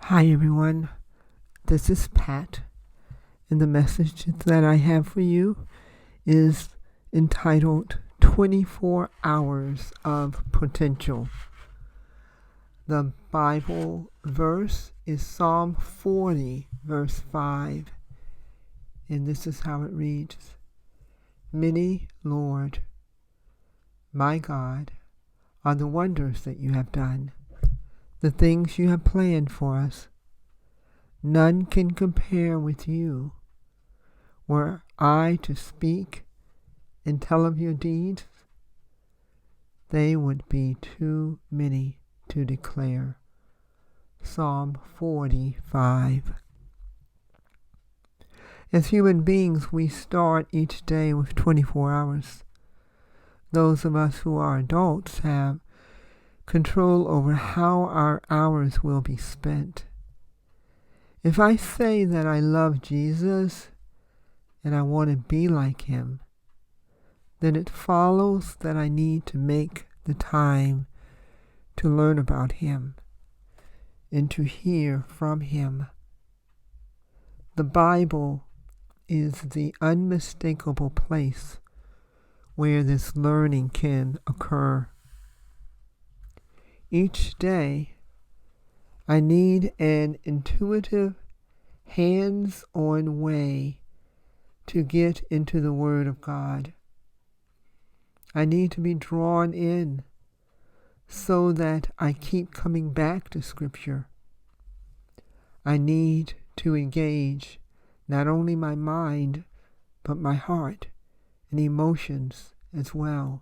Hi everyone, this is Pat, and the message that I have for you is entitled 24 Hours of Potential. The Bible verse is Psalm 40, verse 5, and this is how it reads. Many, Lord, my God, are the wonders that you have done, the things you have planned for us. None can compare with you. Were I to speak and tell of your deeds, they would be too many to declare. Psalm 45. As human beings, we start each day with 24 hours. Those of us who are adults have control over how our hours will be spent. If I say that I love Jesus and I want to be like him, then it follows that I need to make the time to learn about him and to hear from him. The Bible is the unmistakable place where this learning can occur. Each day, I need an intuitive, hands-on way to get into the Word of God. I need to be drawn in so that I keep coming back to Scripture. I need to engage not only my mind, but my heart and emotions as well.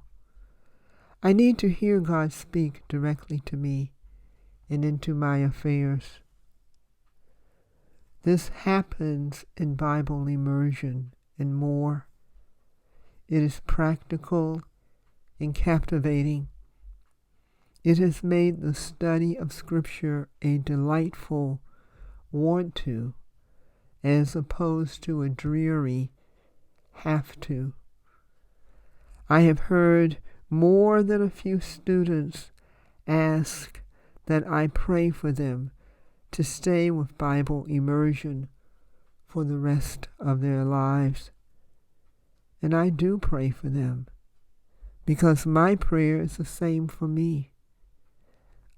I need to hear God speak directly to me and into my affairs. This happens in Bible Immersion and more. It is practical and captivating. It has made the study of Scripture a delightful want to, as opposed to a dreary have to. I have heard more than a few students ask that I pray for them to stay with Bible Immersion for the rest of their lives. And I do pray for them, because my prayer is the same for me.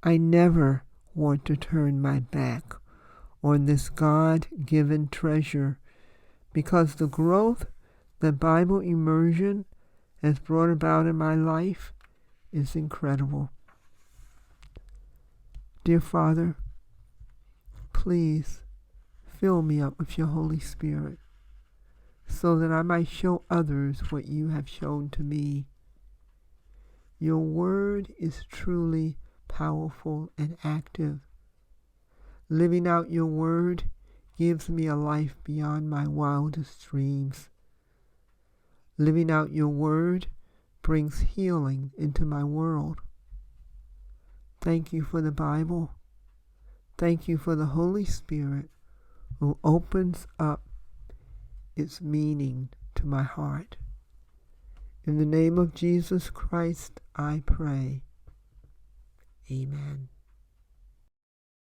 I never want to turn my back on this God-given treasure, because the growth that Bible Immersion has brought about in my life is incredible. Dear Father, please fill me up with your Holy Spirit so that I might show others what you have shown to me. Your word is truly powerful and active. Living out your word gives me a life beyond my wildest dreams. Living out your word brings healing into my world. Thank you for the Bible. Thank you for the Holy Spirit who opens up its meaning to my heart. In the name of Jesus Christ, I pray. Amen.